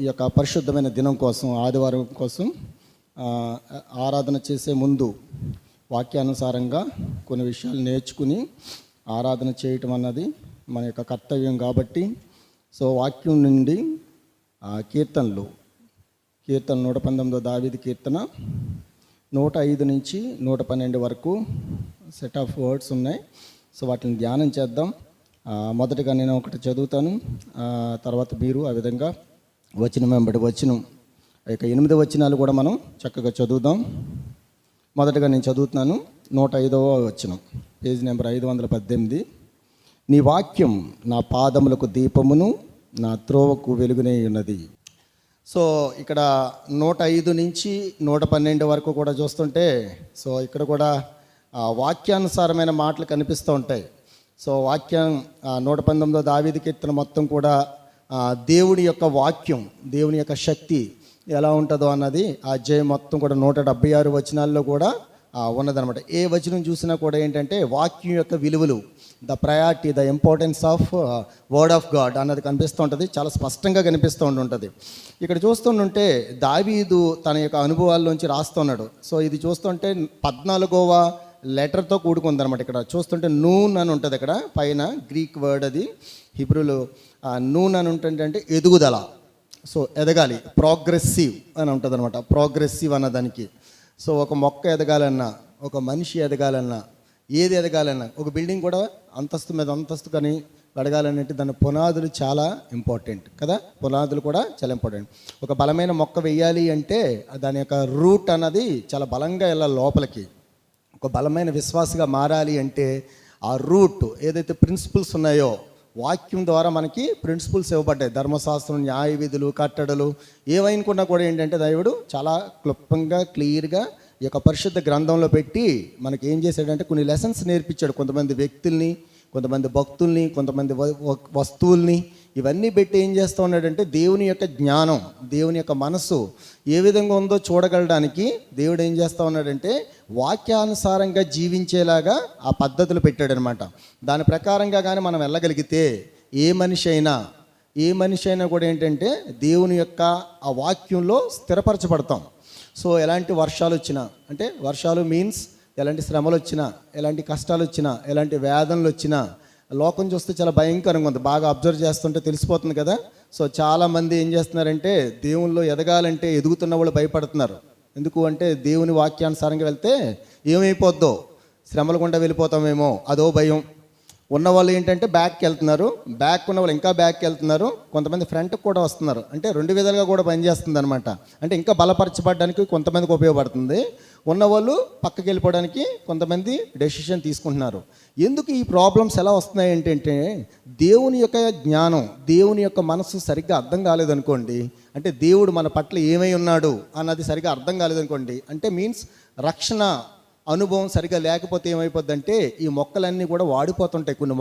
ఈ యొక్క పరిశుద్ధమైన దినం కోసం, ఆదివారం కోసం ఆరాధన చేసే ముందు వాక్యానుసారంగా కొన్ని విషయాలు నేర్చుకుని ఆరాధన చేయటం అన్నది మన యొక్క కర్తవ్యం. కాబట్టి వాక్యం నుండి కీర్తనలు 119 దావీదు కీర్తన 105 నుంచి 112 వరకు సెట్ ఆఫ్ వర్డ్స్ ఉన్నాయి. వాటిని ధ్యానం చేద్దాం. మొదటగా నేను ఒకటి చదువుతాను, తర్వాత మీరు ఆ విధంగా వచనం వెంబడి వచనం, ఇక 8 వచనాలు కూడా మనం చక్కగా చదువుదాం. మొదటగా నేను చదువుతున్నాను 105వ వచనం, పేజ్ నెంబర్ 518. నీ వాక్యం నా పాదములకు దీపమును, నా త్రోవకు వెలుగునే ఉన్నది. ఇక్కడ 105 నుంచి 112 వరకు కూడా చూస్తుంటే ఇక్కడ కూడా వాక్యానుసారమైన మాటలు కనిపిస్తూ ఉంటాయి. వాక్యం 119 దావీదు కీర్తన మొత్తం కూడా దేవుని యొక్క వాక్యం, దేవుని యొక్క శక్తి ఎలా ఉంటుందో అన్నది ఆ అధ్యాయం మొత్తం కూడా 176 వచనాల్లో కూడా ఉన్నదనమాట. ఏ వచనం చూసినా కూడా ఏంటంటే వాక్యం యొక్క విలువలు, the priority, the importance of word of God అన్నది కనిపిస్తూ ఉంటుంది, చాలా స్పష్టంగా కనిపిస్తూ ఉంటుంది. ఇక్కడ చూస్తుంటే దావీదు తన యొక్క అనుభవాల్లోంచి రాస్తున్నాడు. ఇది చూస్తుంటే 14వ లెటర్తో కూడుకుందనమాట. ఇక్కడ చూస్తుంటే నూన్ అని ఉంటుంది, ఇక్కడ పైన గ్రీక్ వర్డ్, అది హిబ్రూలో నూన్ అని ఉంటుందంటే ఎదుగుదల, ఎదగాలి, ప్రోగ్రెసివ్ అని ఉంటుంది అనమాట. ప్రోగ్రెసివ్ అన్నదానికి ఒక మొక్క ఎదగాలన్నా, ఒక మనిషి ఎదగాలన్నా, ఏది ఎదగాలన్నా, ఒక బిల్డింగ్ కూడా అంతస్తు మీద అంతస్తు కానీ ఎదగాలనంటే దాని పునాదులు చాలా ఇంపార్టెంట్ కదా. పునాదులు కూడా చాలా ఇంపార్టెంట్. ఒక బలమైన మొక్క వేయాలి అంటే దాని యొక్క రూట్ అన్నది చాలా బలంగా వెళ్ళాలి లోపలికి. ఒక బలమైన విశ్వాసగా మారాలి అంటే ఆ రూట్ ఏదైతే ప్రిన్సిపల్స్ ఉన్నాయో, వాక్యం ద్వారా మనకి ప్రిన్సిపల్స్ ఇవ్వబడ్డాయి. ధర్మశాస్త్రం, న్యాయ విధులు, కట్టడలు ఏవైనా కూడా ఏంటంటే దేవుడు చాలా క్లుప్తంగా క్లియర్గా ఈ యొక్క పరిశుద్ధ గ్రంథంలో పెట్టి మనకి ఏం చేశాడంటే కొన్ని లెసన్స్ నేర్పించాడు. కొంతమంది వ్యక్తుల్ని, కొంతమంది భక్తుల్ని, కొంతమంది వస్తువుల్ని, ఇవన్నీ పెట్టి ఏం చేస్తూ ఉన్నాడంటే దేవుని యొక్క జ్ఞానం, దేవుని యొక్క మనస్సు ఏ విధంగా ఉందో చూడగలడానికి దేవుడు ఏం చేస్తూ ఉన్నాడంటే వాక్యానుసారంగా జీవించేలాగా ఆ పద్ధతులు పెట్టాడనమాట. దాని ప్రకారంగా కానీ మనం వెళ్ళగలిగితే ఏ మనిషి అయినా కూడా ఏంటంటే దేవుని యొక్క ఆ వాక్యంలో స్థిరపరచబడతాం. ఎలాంటి వర్షాలు వచ్చినా, అంటే వర్షాలు మీన్స్ ఎలాంటి శ్రమలు వచ్చినా, ఎలాంటి కష్టాలు వచ్చినా, ఎలాంటి వేదనలు వచ్చినా, లోకం చూస్తే చాలా భయంకరంగా ఉంది. బాగా అబ్జర్వ్ చేస్తుంటే తెలిసిపోతుంది కదా. చాలామంది ఏం చేస్తున్నారంటే దేవుల్లో ఎదగాలంటే ఎదుగుతున్న వాళ్ళు భయపడుతున్నారు. ఎందుకు అంటే దేవుని వాక్యానుసారంగా వెళ్తే ఏమైపోద్దో, శ్రమలు గుండా వెళ్ళిపోతామేమో అదో భయం. ఉన్నవాళ్ళు ఏంటంటే బ్యాక్కి వెళ్తున్నారు, బ్యాక్ ఉన్న వాళ్ళు ఇంకా బ్యాక్కి వెళ్తున్నారు, కొంతమంది ఫ్రంట్కి కూడా వస్తున్నారు. అంటే 2 విధాలుగా కూడా పనిచేస్తుంది అనమాట. అంటే ఇంకా బలపరచబడడానికి కొంతమందికి ఉపయోగపడుతుంది, ఉన్నవాళ్ళు పక్కకి వెళ్ళిపోవడానికి కొంతమంది డెసిషన్ తీసుకుంటున్నారు. ఎందుకు ఈ ప్రాబ్లమ్స్ ఎలా వస్తున్నాయి ఏంటంటే దేవుని యొక్క జ్ఞానం, దేవుని యొక్క మనసు సరిగ్గా అర్థం కాలేదనుకోండి, అంటే దేవుడు మన పట్ల ఏమై ఉన్నాడు అన్నది సరిగ్గా అర్థం కాలేదనుకోండి, అంటే మీన్స్ రక్షణ అనుభవం సరిగ్గా లేకపోతే ఏమైపోద్దంటే ఈ మొక్కలన్నీ కూడా వాడిపోతుంటాయి. కొన్ని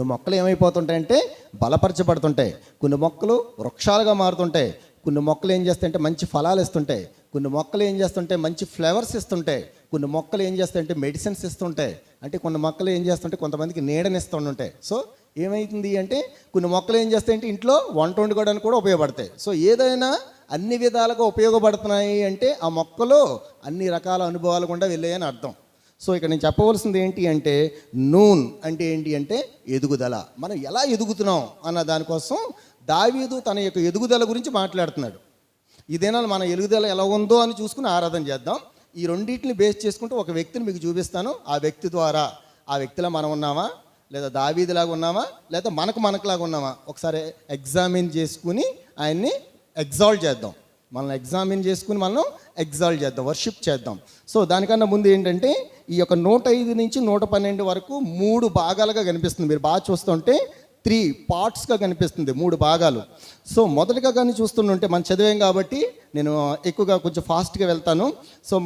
మొక్కలు ఏమైపోతుంటాయంటే బలపరచబడుతుంటాయి, కొన్ని మొక్కలు వృక్షాలుగా మారుతుంటాయి, కొన్ని మొక్కలు ఏం చేస్తాయంటే మంచి ఫలాలు ఇస్తుంటాయి, కొన్ని మొక్కలు ఏం చేస్తుంటే మంచి ఫ్లేవర్స్ ఇస్తుంటాయి, కొన్ని మొక్కలు ఏం చేస్తాయంటే మెడిసిన్స్ ఇస్తుంటాయి, అంటే కొన్ని మొక్కలు ఏం చేస్తుంటే కొంతమందికి నీడనిస్తుంటాయి. ఏమవుతుంది అంటే కొన్ని మొక్కలు ఏం చేస్తాయంటే ఇంట్లో వంట వండుకోవడానికి కూడా ఉపయోగపడతాయి. ఏదైనా అన్ని విధాలుగా ఉపయోగపడుతున్నాయి అంటే ఆ మొక్కలు అన్ని రకాల అనుభవాలు కూడా వెళ్ళాయని అర్థం. ఇక్కడ నేను చెప్పవలసింది ఏంటి అంటే నూన్ అంటే ఏంటి అంటే ఎదుగుదల. మనం ఎలా ఎదుగుతున్నాం అన్న దానికోసం దావీదు తన యొక్క ఎదుగుదల గురించి మాట్లాడుతున్నాడు. ఇదేనా మన ఎదుగుదల ఎలా ఉందో అని చూసుకుని ఆరాధన చేద్దాం. ఈ రెండింటిని బేస్ చేసుకుంటూ ఒక వ్యక్తిని మీకు చూపిస్తాను. ఆ వ్యక్తి ద్వారా ఆ వ్యక్తిలో మనం ఉన్నామా, లేదా దావీదులాగా ఉన్నామా, లేదా మనకులాగా ఉన్నామా ఒకసారి ఎగ్జామిన్ చేసుకుని ఆయన్ని ఎగ్జాల్ట్ చేద్దాం. మనం ఎగ్జామిన్ చేసుకుని మనం ఎగ్జాల్ట్ చేద్దాం, వర్షిప్ చేద్దాం. దానికన్నా ముందు ఏంటంటే ఈ యొక్క 105 నుంచి 112 వరకు 3 భాగాలుగా కనిపిస్తుంది. మీరు బాగా చూస్తుంటే 3 పార్ట్స్గా కనిపిస్తుంది, 3 భాగాలు. మొదటిగా కానీ చూస్తుంటే మనం చదివాం కాబట్టి నేను ఎక్కువగా కొంచెం ఫాస్ట్గా వెళ్తాను.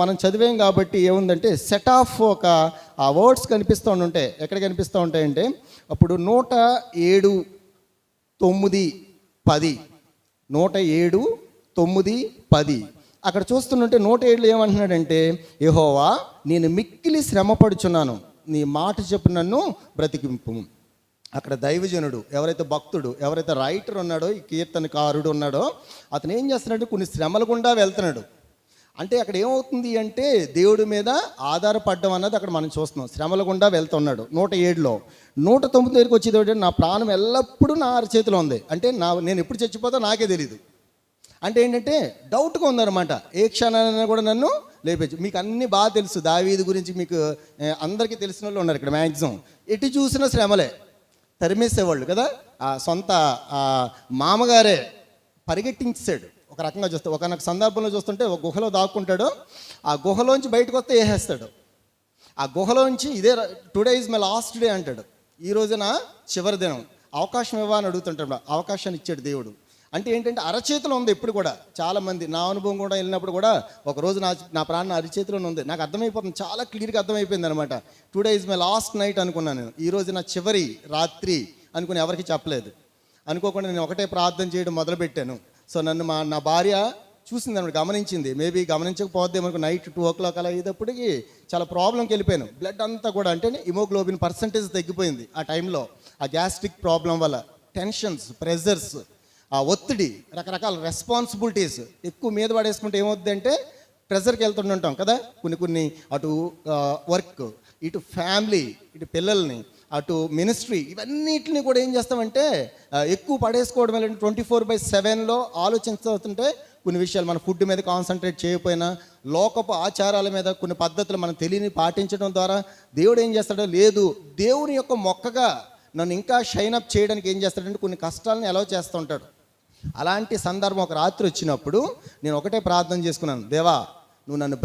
మనం చదివాం కాబట్టి ఏముందంటే సెట్ ఆఫ్ ఆ వర్డ్స్ కనిపిస్తూ ఉంటాయి. ఎక్కడ కనిపిస్తూ ఉంటాయంటే అప్పుడు 107, 9, 10 107, 9, 10 అక్కడ చూస్తుంటే 107లో ఏమంటున్నాడంటే యెహోవా నేను మిక్కిలి శ్రమపడుచున్నాను, నీ మాట చెప్పు నన్ను బ్రతికింపు. అక్కడ దైవజనుడు, ఎవరైతే భక్తుడు, ఎవరైతే రైటర్ ఉన్నాడో, ఈ కీర్తనకారుడు ఉన్నాడో, అతను ఏం చేస్తున్నాడు, కొన్ని శ్రమల గుండా వెళ్తున్నాడు. అంటే అక్కడ ఏమవుతుంది అంటే దేవుడి మీద ఆధారపడడం అన్నది అక్కడ మనం చూస్తున్నాం. శ్రమల గుండా వెళ్తున్నాడు. 107లో 109 దగ్గరికి వచ్చేది, నా ప్రాణం ఎల్లప్పుడూ నా అరచేతిలో ఉంది. అంటే నేను ఎప్పుడు చచ్చిపోతా నాకే తెలియదు. అంటే ఏంటంటే డౌట్గా ఉందన్నమాట. ఏ క్షణాన్ని కూడా నన్ను లేపచ్చు. మీకు అన్నీ బాగా తెలుసు, దావీదు గురించి మీకు అందరికీ తెలిసిన వాళ్ళు ఉన్నారు ఇక్కడ. మ్యాక్సిమం ఎటు చూసిన శ్రమలే తరిమేసేవాళ్ళు కదా. ఆ సొంత మామగారే పరిగెట్టించాడు ఒక రకంగా చూస్తే. ఒకనొక సందర్భంలో చూస్తుంటే ఒక గుహలో దాక్కుంటాడు, ఆ గుహలోంచి బయటకు వస్తే వేసేస్తాడు. ఆ గుహలోంచి ఇదే today is my last day అంటాడు, ఈ రోజున చివరి దినం, అవకాశం ఇవ్వని అడుగుతుంటాడు. అవకాశాన్ని ఇచ్చాడు దేవుడు. అంటే ఏంటంటే అరచేతిలో ఉంది ఎప్పుడు కూడా. చాలామంది నా అనుభవం కూడా వెళ్ళినప్పుడు కూడా ఒకరోజు నా ప్రాణం అరచేతిలోనే ఉంది. నాకు అర్థమైపోతుంది, చాలా క్లియర్గా అర్థమైపోయింది అనమాట. Today is my last night అనుకున్నాను నేను. ఈరోజు నా చివరి రాత్రి అనుకుని ఎవరికి చెప్పలేదు. అనుకోకుండా నేను ఒకటే ప్రార్థన చేయడం మొదలుపెట్టాను. సో నన్ను నా భార్య చూసింది అనమాట, గమనించింది. మేబీ గమనించకపోద్దేమో, నైట్ 2 o'clock అలా అయ్యేటప్పటికి చాలా ప్రాబ్లంకి వెళ్ళిపోయాను. బ్లడ్ అంతా కూడా అంటే హిమోగ్లోబిన్ పర్సంటేజ్ తగ్గిపోయింది ఆ టైంలో. ఆ గ్యాస్ట్రిక్ ప్రాబ్లం వల్ల టెన్షన్స్, ప్రెజర్స్, ఆ ఒత్తిడి, రకరకాల రెస్పాన్సిబిలిటీస్ ఎక్కువ మీద పడేసుకుంటే ఏమవుద్ది అంటే ప్రెజర్కి వెళ్తుంటాం కదా. కొన్ని అటు వర్క్, ఇటు ఫ్యామిలీ, ఇటు పిల్లల్ని, అటు మినిస్ట్రీ, ఇవన్నిటిని కూడా ఏం చేస్తామంటే ఎక్కువ పడేసుకోవడం వల్ల 24/7లో ఆలోచిస్తుంటే కొన్ని విషయాలు మన ఫుడ్ మీద కాన్సన్ట్రేట్ చేయకపోయినా, లోకపు ఆచారాల మీద కొన్ని పద్ధతులు మనం తెలియని పాటించడం ద్వారా దేవుడు ఏం చేస్తాడో, లేదు దేవుని యొక్క మొక్కగా నన్ను ఇంకా షైన్ అప్ చేయడానికి ఏం చేస్తాడంటే కొన్ని కష్టాలను ఎలా చేస్తూ ఉంటాడు. అలాంటి సందర్భం ఒక రాత్రి వచ్చినప్పుడు నేను ఒకటే ప్రార్థన చేసుకున్నాను, దేవా నువ్వు నన్ను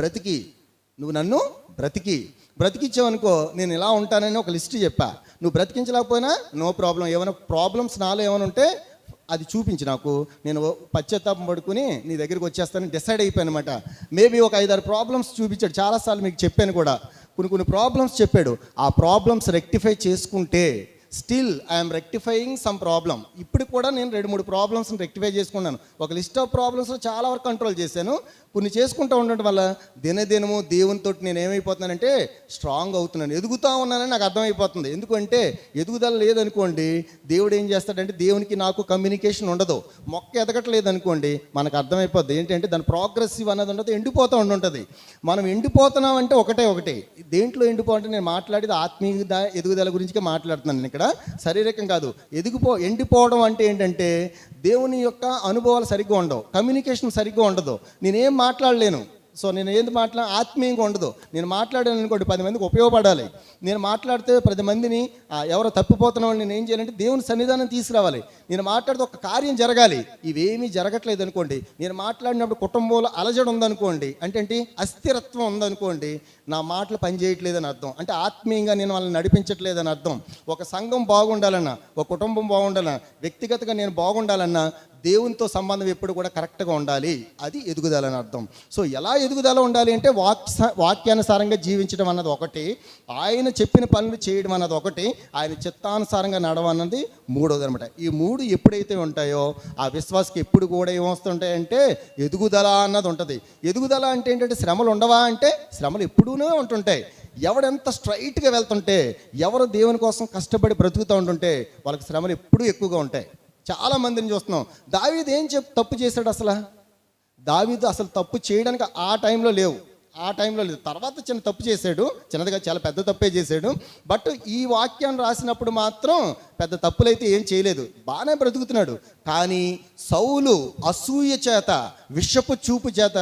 బ్రతికిచ్చావనుకో నేను ఇలా ఉంటానని ఒక లిస్ట్ చెప్పా. నువ్వు బ్రతికించలేకపోయినా నో ప్రాబ్లం. ఏమైనా ప్రాబ్లమ్స్ నాలో ఏమైనా ఉంటే అది చూపించి నాకు, నేను పశ్చాత్తాపం పడుకుని నీ దగ్గరికి వచ్చేస్తానని డిసైడ్ అయిపోయాను అనమాట. మేబీ ఒక 5-6 ప్రాబ్లమ్స్ చూపించాడు. చాలాసార్లు మీకు చెప్పాను కూడా, కొన్ని ప్రాబ్లమ్స్ చెప్పాడు. ఆ ప్రాబ్లమ్స్ రెక్టిఫై చేసుకుంటే still I'm rectifying some problem. ఇప్పుడు కూడా నేను 2-3 ప్రాబ్లమ్స్ని రెక్టిఫై చేసుకున్నాను. ఒక లిస్ట్ ఆఫ్ ప్రాబ్లమ్స్లో చాలా వరకు కంట్రోల్ చేశాను. కొన్ని చేసుకుంటూ ఉండడం వల్ల దినదినము దేవునితో నేను ఏమైపోతున్నానంటే స్ట్రాంగ్ అవుతున్నాను, ఎదుగుతూ ఉన్నానని నాకు అర్థమైపోతుంది. ఎందుకంటే ఎదుగుదల లేదనుకోండి, దేవుడు ఏం చేస్తాడంటే దేవునికి నాకు కమ్యూనికేషన్ ఉండదు. మొక్క ఎదగట్లేదు అనుకోండి, మనకు అర్థమైపోద్ది ఏంటంటే దాని ప్రోగ్రెసివ్ అన్నది ఉండదు, ఎండిపోతూ ఉంటుంటుంది. మనం ఎండిపోతున్నాం అంటే ఒకటే దేంట్లో ఎండిపోతే నేను మాట్లాడేది ఆత్మీయ ఎదుగుదల గురించి మాట్లాడుతున్నాను నేను ఇక్కడ, శారీరకం కాదు. ఎండిపోవడం అంటే ఏంటంటే దేవుని యొక్క అనుభవాలు సరిగ్గా ఉండవు, కమ్యూనికేషన్ సరిగ్గా ఉండదు, నేనేం మాట్లాడలేను. సో నేను ఏంది ఆత్మీయంగా ఉండదు. నేను మాట్లాడాను అనుకోండి 10 మందికి ఉపయోగపడాలి. నేను మాట్లాడితే 10 మందిని ఎవరో తప్పిపోతున్న వాళ్ళు నేను ఏం చేయాలంటే దేవుని సన్నిధానం తీసుకురావాలి. నేను మాట్లాడితే ఒక కార్యం జరగాలి. ఇవేమీ జరగట్లేదు అనుకోండి, నేను మాట్లాడినప్పుడు కుటుంబంలో అలజడి ఉందనుకోండి, అంటే ఏంటి అస్థిరత్వం ఉందనుకోండి, నా మాటలు పనిచేయట్లేదని అర్థం. అంటే ఆత్మీయంగా నేను వాళ్ళని నడిపించట్లేదని అర్థం. ఒక సంఘం బాగుండాలన్నా, ఒక కుటుంబం బాగుండాలన్నా, వ్యక్తిగతంగా నేను బాగుండాలన్నా దేవునితో సంబంధం ఎప్పుడు కూడా కరెక్ట్గా ఉండాలి. అది ఎదుగుదల అని అర్థం. సో ఎలా ఎదుగుదల ఉండాలి అంటే వాక్యానుసారంగా జీవించడం అన్నది ఒకటి, ఆయన చెప్పిన పనులు చేయడం అన్నది ఒకటి, ఆయన చిత్తానుసారంగా నడవన్నది మూడోది అనమాట. ఈ 3 ఎప్పుడైతే ఉంటాయో ఆ విశ్వాసకి ఎప్పుడు కూడా ఏమొస్తుంటాయంటే ఎదుగుదల అన్నది ఉంటుంది. ఎదుగుదల అంటే ఏంటంటే శ్రమలు ఉండవా అంటే శ్రమలు ఎప్పుడూనే ఉంటుంటాయి. ఎవడెంత స్ట్రైట్గా వెళ్తుంటే, ఎవరు దేవుని కోసం కష్టపడి బ్రతుకుతూ ఉంటుంటే వాళ్ళకి శ్రమలు ఎప్పుడూ ఎక్కువగా ఉంటాయి. చాలామందిని చూస్తున్నాం. దావీదు ఏం తప్పు చేశాడు అసలు? దావీదు అసలు తప్పు చేయడానికి ఆ టైంలో లేదు. తర్వాత చిన్న తప్పు చేశాడు, చిన్నదిగా చాలా పెద్ద తప్పే చేశాడు. బట్ ఈ వాక్యాన్ని రాసినప్పుడు మాత్రం పెద్ద తప్పులైతే ఏం చేయలేదు, బాగానే బ్రతుకుతున్నాడు. కానీ సౌలు అసూయ చేత, విషపు చూపు చేత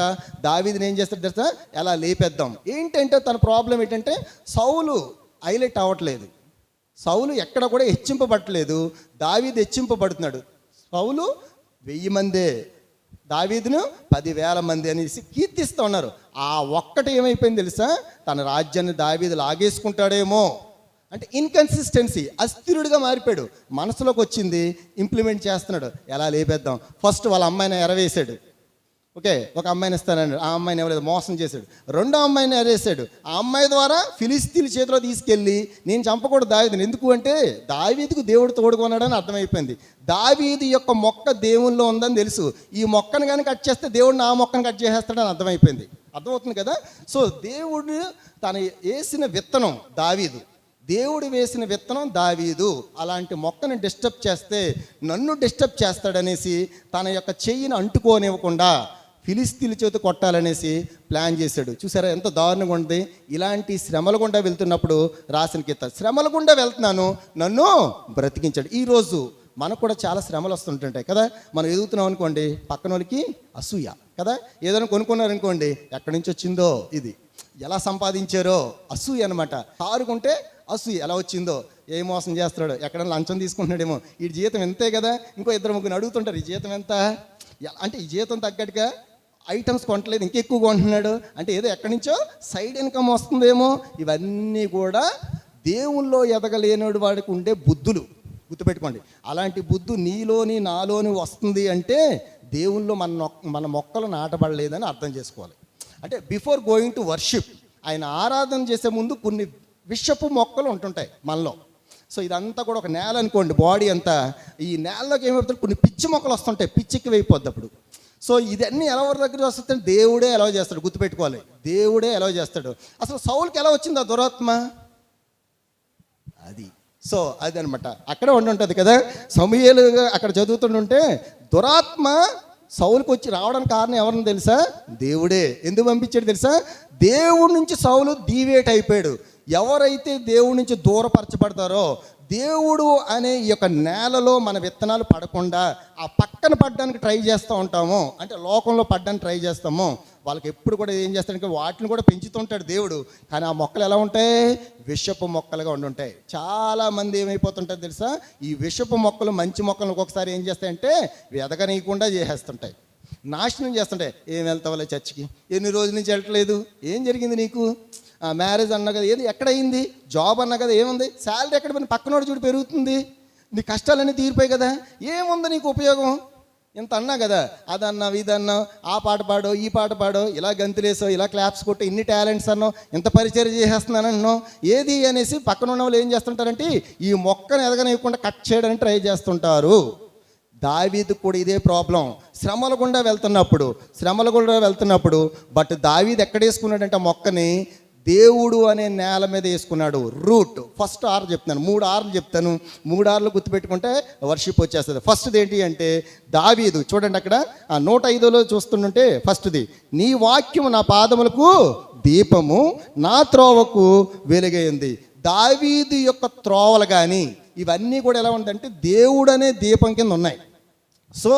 దావీదుని ఏం చేస్తాడు తెలుసా, ఎలా లేపేద్దాం. ఏంటంటే తన ప్రాబ్లం ఏంటంటే సౌలు హైలైట్ అవ్వట్లేదు, సౌలు ఎక్కడ కూడా హెచ్చింపబడట్లేదు, దావీదు హెచ్చింపబడుతున్నాడు. సౌలు 1000 మందే, దావీదును 10,000 మంది అనేసి కీర్తిస్తూ ఉన్నారు. ఆ ఒక్కటి ఏమైపోయింది తెలుసా, తన రాజ్యాన్ని దావీదు లాగేసుకుంటాడేమో అంటే ఇన్కన్సిస్టెన్సీ, అస్థిరుడిగా మారిపోయాడు. మనసులోకి వచ్చింది, ఇంప్లిమెంట్ చేస్తున్నాడు. ఎలా లేపేద్దాం. ఫస్ట్ వాళ్ళ అమ్మాయిని ఎరవేశాడు. ఓకే, ఒక అమ్మాయిని ఇస్తానన్నాడు, ఆ అమ్మాయిని ఎవరైతే మోసం చేశాడు. రెండో అమ్మాయిని ఎరేసాడు. ఆ అమ్మాయి ద్వారా ఫిలిస్తీన్ల చేతిలో తీసుకెళ్ళి నేను చంపకూడదు దావీదుని. ఎందుకు అంటే దావీదుకు దేవుడు తోడుకున్నాడని అర్థమైపోయింది. దావీదు యొక్క మొక్క దేవుల్లో ఉందని తెలుసు. ఈ మొక్కను కానీ కట్ చేస్తే దేవుడిని ఆ మొక్కను కట్ చేసేస్తాడని అర్థమైపోయింది. అర్థమవుతుంది కదా. సో దేవుడు తను వేసిన విత్తనం దావీదు, దేవుడు వేసిన విత్తనం దావీదు. అలాంటి మొక్కని డిస్టర్బ్ చేస్తే నన్ను డిస్టర్బ్ చేస్తాడనేసి తన యొక్క చెయ్యిని అంటుకోనివ్వకుండా ఫిలిస్తీన్ల చేతి కొట్టాలనేసి ప్లాన్ చేశాడు. చూసారా ఎంత దారుణంగా ఉంది. ఇలాంటి శ్రమల గుండా వెళ్తున్నప్పుడు రాసిన కీర్తన, శ్రమల గుండా వెళ్తున్నాను నన్ను బ్రతికించాడు. ఈరోజు మనకు కూడా చాలా శ్రమలు వస్తుంటుంటాయి కదా. మనం ఎదుగుతున్నాం అనుకోండి, పక్కన వాళ్ళకి అసూయ కదా. ఏదైనా కొనుక్కున్నారనుకోండి, ఎక్కడి నుంచి వచ్చిందో, ఇది ఎలా సంపాదించారో అసూయ అనమాట. కారుకుంటే అసూయ, ఎలా వచ్చిందో, ఏ మోసం చేస్తాడో, ఎక్కడైనా లంచం తీసుకుంటున్నాడేమో, ఈ జీతం ఎంతే కదా. ఇంకో ఇద్దరు ముగ్గురు అడుగుతుంటారు, ఈ జీతం ఎంత అంటే, ఈ జీతం తగ్గట్టుగా ఐటమ్స్ కొనట్లేదు, ఇంకెక్కువ కొంటున్నాడు అంటే ఏదో ఎక్కడి నుంచో సైడ్ ఇన్కమ్ వస్తుందేమో. ఇవన్నీ కూడా దేవుల్లో ఎదగలేనోడు వాడికి ఉండే బుద్ధులు, గుర్తుపెట్టుకోండి. అలాంటి బుద్ధు నీలోని నాలోని వస్తుంది అంటే దేవుల్లో మన మొక్కలు నాటబడలేదని అర్థం చేసుకోవాలి. అంటే బిఫోర్ గోయింగ్ టు వర్షిప్, ఆయన ఆరాధన చేసే ముందు కొన్ని విషపు మొక్కలు ఉంటుంటాయి మనలో. సో ఇదంతా కూడా ఒక నేల అనుకోండి, బాడీ అంతా. ఈ నేలలోకి ఏమైపోతుంది, కొన్ని పిచ్చి మొక్కలు వస్తుంటాయి, పిచ్చికి అయిపోద్ది అప్పుడు. సో ఇదన్నీ ఎలా ఎవరి దగ్గర వస్తుందంటే దేవుడే ఎలా చేస్తాడు, గుర్తుపెట్టుకోవాలి. దేవుడే ఎలా చేస్తాడు. అసలు సౌలుకి ఎలా వచ్చింది ఆ దురాత్మ, అది. సో అది అనమాట అక్కడే ఉండుంటుంది కదా. సమూయేలుగా అక్కడ చదువుతుంటుంటే దురాత్మ సౌలుకి వచ్చి రావడానికి కారణం ఎవరిని తెలుసా, దేవుడే. ఎందుకు పంపించాడు తెలుసా, దేవుడి నుంచి సౌలు డీవియేట్ అయిపోయాడు. ఎవరైతే దేవుడి నుంచి దూరపరచబడతారో, దేవుడు అనే ఈ యొక్క నేలలో మన విత్తనాలు పడకుండా ఆ పక్కన పడడానికి ట్రై చేస్తూ ఉంటామో, అంటే లోకంలో పడడానికి ట్రై చేస్తామో, వాళ్ళకి ఎప్పుడు కూడా ఏం చేస్తాడంటే వాటిని కూడా పెంచుతుంటాడు దేవుడు. కానీ ఆ మొక్కలు ఎలా ఉంటాయి, విషపు మొక్కలుగా ఉండుంటాయి. చాలామంది ఏమైపోతుంటారు తెలుసా, ఈ విషపు మొక్కలు మంచి మొక్కలు ఒక్కొక్కసారి ఏం చేస్తాయంటే ఎదగనీయకుండా చేసేస్తుంటాయి, నాశనం చేస్తుంటాయి. ఏం వెళ్తావులే చర్చికి, ఎన్ని రోజుల నుంచి వెళ్ళట్లేదు, ఏం జరిగింది నీకు, మ్యారేజ్ అన్నా కదా, ఏది ఎక్కడైంది, జాబ్ అన్నా కదా, ఏముంది, శాలరీ ఎక్కడ పోయిన, పక్కనోడు చూడు పెరుగుతుంది, నీ కష్టాలన్నీ తీరిపోయి కదా, ఏముంది నీకు ఉపయోగం, ఇంత అన్నా కదా, అదన్నావు ఇదన్నావు, ఆ పాట పాడో ఈ పాట పాడో, ఇలా గంతులేసో, ఇలా క్లాప్స్ కొట్టో, ఇన్ని టాలెంట్స్ అన్నావు, ఇంత పరిచయం చేసేస్తున్నానన్నావు, ఏది అనేసి పక్కన ఉన్న వాళ్ళు ఏం చేస్తుంటారంటే ఈ మొక్కను ఎదగనివ్వకుండా కట్ చేయడానికి ట్రై చేస్తుంటారు. దావీదు కూడా ఇదే ప్రాబ్లం. శ్రమల గుండా వెళ్తున్నప్పుడు బట్ దావీదు ఎక్కడ వేసుకున్నాడంటే ఆ మొక్కని దేవుడు అనే నేల మీద వేసుకున్నాడు. రూట్. ఫస్ట్ ఆరు చెప్తాను, 3 ఆర్లు చెప్తాను, 3 ఆర్లు గుర్తుపెట్టుకుంటే వర్షిప్ వచ్చేస్తుంది. ఫస్ట్ది ఏంటి అంటే దావీదు, చూడండి అక్కడ 105లో చూస్తుంటే ఫస్ట్ది, నీ వాక్యము నా పాదములకు దీపము, నా త్రోవకు వెలుగైంది. దావీదు యొక్క త్రోవలు కానీ ఇవన్నీ కూడా ఎలా ఉందంటే దేవుడు అనే దీపం కింద ఉన్నాయి. సో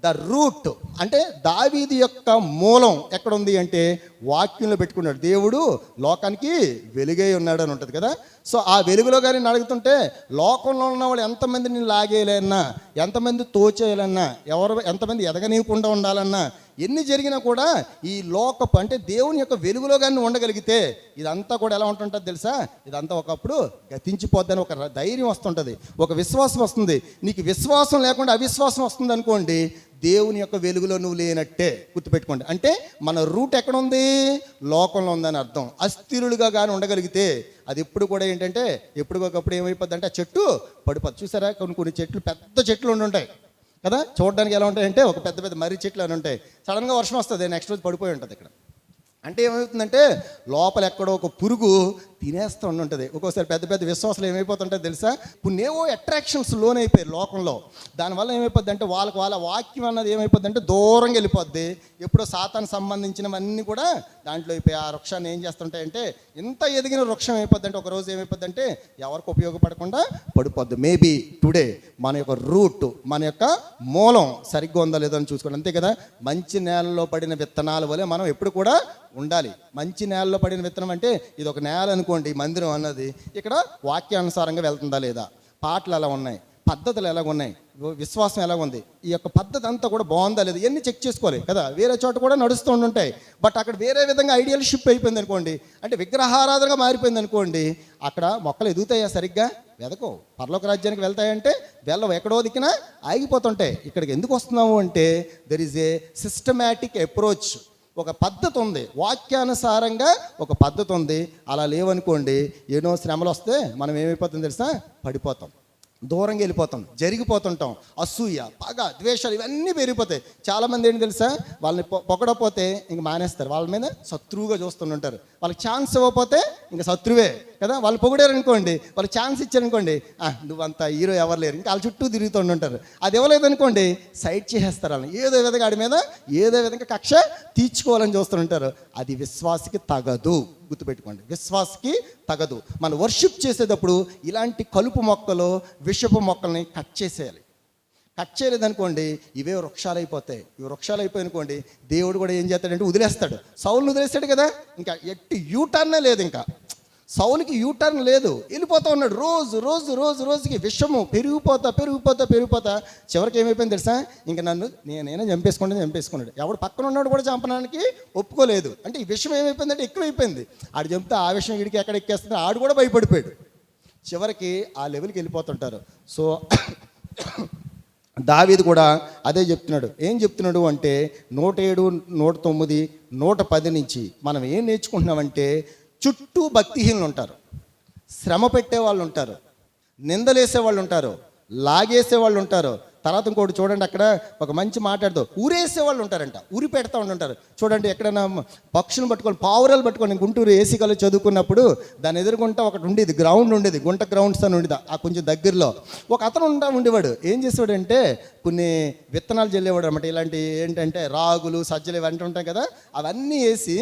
ద రూట్ అంటే దావీదు యొక్క మూలం ఎక్కడ ఉంది అంటే వాక్యంలో పెట్టుకున్నాడు. దేవుడు లోకానికి వెలుగై ఉన్నాడు అని ఉంటుంది కదా. సో ఆ వెలుగులో కానీ అడుగుతుంటే లోకంలో ఉన్న వాళ్ళు ఎంతమందిని లాగేయాలన్నా, ఎంతమంది తోచేయాలన్నా, ఎంతమంది ఎదగనీయకుండా ఉండాలన్నా, ఎన్ని జరిగినా కూడా ఈ లోకపు అంటే దేవుని యొక్క వెలుగులో కానీ ఉండగలిగితే ఇదంతా కూడా ఎలా ఉంటుంటుంది తెలుసా, ఇదంతా ఒకప్పుడు గతించిపోద్దని ఒక ధైర్యం వస్తుంటుంది, ఒక విశ్వాసం వస్తుంది. నీకు విశ్వాసం లేకుండా అవిశ్వాసం వస్తుంది అనుకోండి, దేవుని యొక్క వెలుగులో నువ్వు లేనట్టే, గుర్తుపెట్టుకోండి. అంటే మన రూట్ ఎక్కడ ఉంది, లోకంలో ఉందని అర్థం. అస్థిరులుగా కానీ ఉండగలిగితే అది ఎప్పుడు కూడా ఏంటంటే ఎప్పుడుకొకప్పుడు ఏమైపోద్ది అంటే ఆ చెట్టు పడిపోద్ది. చూసారా, కొన్ని చెట్లు పెద్ద చెట్లు ఉండుంటాయి కదా, చూడడానికి ఎలా ఉంటాయంటే ఒక పెద్ద పెద్ద మర్రి చెట్లు అని ఉంటాయి. సడన్గా వర్షం వస్తుంది, నెక్స్ట్ రోజు పడిపోయి ఉంటుంది ఇక్కడ. అంటే ఏమవుతుందంటే లోపల ఎక్కడో ఒక పురుగు తినేస్తూ ఉంటుంది. ఒక్కోసారి పెద్ద పెద్ద విశ్వాసాలు ఏమైపోతుంటాయి తెలుసా, పుణ్యేవో అట్రాక్షన్స్ లోనైపోయారు లోకంలో. దానివల్ల ఏమైపోద్ది అంటే వాళ్ళ వాక్యం అన్నది ఏమైపోద్ది అంటే దూరంగా వెళ్ళిపోద్ది. ఎప్పుడో సాతానికి సంబంధించినవన్నీ కూడా దాంట్లో అయిపోయి ఆ వృక్షాన్ని ఏం చేస్తుంటాయంటే ఇంత ఎదిగిన వృక్షం అయిపోద్ది అంటే ఒకరోజు ఏమైపోద్ది అంటే ఎవరికి ఉపయోగపడకుండా పడిపోద్ది. మేబీ టుడే మన యొక్క రూట్, మన యొక్క మూలం సరిగ్గా ఉందా లేదో అని చూసుకోండి, అంతే కదా. మంచి నేలలో పడిన విత్తనాల వలె మనం ఎప్పుడు కూడా ఉండాలి. మంచి నేలలో పడిన విత్తనం అంటే ఇది ఒక నేల అనుకోండి, మందిరం అన్నది. ఇక్కడ వాక్యానుసారంగా వెళ్తుందా లేదా, పాటలు ఎలా ఉన్నాయి, పద్ధతులు ఎలా ఉన్నాయి, విశ్వాసం ఎలా ఉంది, ఈ యొక్క పద్ధతి అంతా కూడా బాగుందా లేదా, ఇవన్నీ చెక్ చేసుకోవాలి కదా. వేరే చోట కూడా నడుస్తూ ఉంటాయి, బట్ అక్కడ వేరే విధంగా ఐడియల్ షిప్ అయిపోయింది అనుకోండి, అంటే విగ్రహారాధనగా మారిపోయింది అనుకోండి, అక్కడ మొక్కలు ఎదుగుతాయా, సరిగ్గా వెదకో. పరలోక రాజ్యానికి వెళ్తాయంటే వెళ్ళవు, ఎక్కడో దిక్కిన ఆగిపోతుంటాయి. ఇక్కడికి ఎందుకు వస్తున్నాము అంటే there is A systematic approach, ఒక పద్ధతి ఉంది, వాక్యానుసారంగా ఒక పద్ధతి ఉంది. అలా లేవనుకోండి, ఎన్నో శ్రమలు వస్తే మనం ఏమైపోతుంది తెలుసా, పడిపోతాం. దూరంగా వెళ్ళిపోతాం, జరిగిపోతుంటాం. అసూయ, పగ, ద్వేషాలు ఇవన్నీ పెరిగిపోతాయి. చాలామంది ఏంటి తెలుసా, వాళ్ళని పొగడపోతే ఇంక మానేస్తారు, వాళ్ళ మీద శత్రువుగా చూస్తుంటారు. వాళ్ళకి ఛాన్స్ ఇవ్వకపోతే ఇంక శత్రువే కదా. వాళ్ళు పొగిడారు అనుకోండి, వాళ్ళకి ఛాన్స్ ఇచ్చారనుకోండి, నువ్వంత హీరో ఎవరు లేరు, ఇంకా వాళ్ళ చుట్టూ తిరుగుతుంటారు. అది ఇవ్వలేదనుకోండి సైడ్ చేసేస్తారు వాళ్ళని, ఏదో విధంగా ఆడి మీద ఏదో విధంగా కక్ష తీర్చుకోవాలని చూస్తుంటారు. అది విశ్వాసికి తగదు, గుర్తుపెట్టుకోండి, విశ్వాసకి తగదు. మనం వర్షిప్ చేసేటప్పుడు ఇలాంటి కలుపు మొక్కలు, విషపు మొక్కల్ని కట్ చేసేయాలి. కట్ చేయలేదనుకోండి ఇవే వృక్షాలు అయిపోతాయి. ఇవి వృక్షాలు అయిపోయిననుకోండి దేవుడు కూడా ఏం చేస్తాడంటే వదిలేస్తాడు. సౌలుని వదిలేస్తాడు కదా, ఇంకా ఎట్టి యూటర్నే లేదు. ఇంకా సౌలుకి యూటర్న్ లేదు, వెళ్ళిపోతూ ఉన్నాడు. రోజు రోజు రోజు రోజుకి విషము పెరిగిపోతా చివరికి ఏమైపోయింది తెలుసా, ఇంకా నన్ను నేనైనా చంపేసుకున్నాడు. ఎవడు పక్కన ఉన్నాడు కూడా చంపడానికి ఒప్పుకోలేదు. అంటే ఈ విషయం ఏమైపోయిందంటే ఎక్కువైపోయింది. ఆడు చంపితే ఆ విషయం వీడికి ఎక్కడ ఎక్కేస్తుంది, ఆడు కూడా భయపడిపోయాడు. చివరికి ఆ లెవెల్కి వెళ్ళిపోతుంటారు. సో దావీదు కూడా అదే చెప్తున్నాడు. ఏం చెప్తున్నాడు అంటే 107, 109, 110 నుంచి మనం ఏం నేర్చుకుంటున్నామంటే, చుట్టూ భక్తిహీనులు ఉంటారు, శ్రమ పెట్టే వాళ్ళు ఉంటారు, నిందలేసే వాళ్ళు ఉంటారు, లాగేసే వాళ్ళు ఉంటారు. తర్వాత ఇంకోటి చూడండి, అక్కడ ఒక మంచి మాట్లాడుతూ ఊరేసే వాళ్ళు ఉంటారంట, ఊరి పెడతా ఉంటారు. చూడండి, ఎక్కడైనా పక్షులను పట్టుకొని, పావురాలు పట్టుకొని, గుంటూరు ఏసీ కాలేజ్ చదువుకున్నప్పుడు దాని ఎదురుకుంటా ఒకటి ఉండేది, గ్రౌండ్ ఉండేది, గుంట గ్రౌండ్స్ అని ఉండేది. ఆ కొంచెం దగ్గరలో ఒక అతను ఉండేవాడు. ఏం చేసేవాడంటే కొన్ని విత్తనాలు చల్లేవాడు అనమాట. ఇలాంటి ఏంటంటే రాగులు, సజ్జలు ఇవన్నీ ఉంటాయి కదా, అవన్నీ వేసి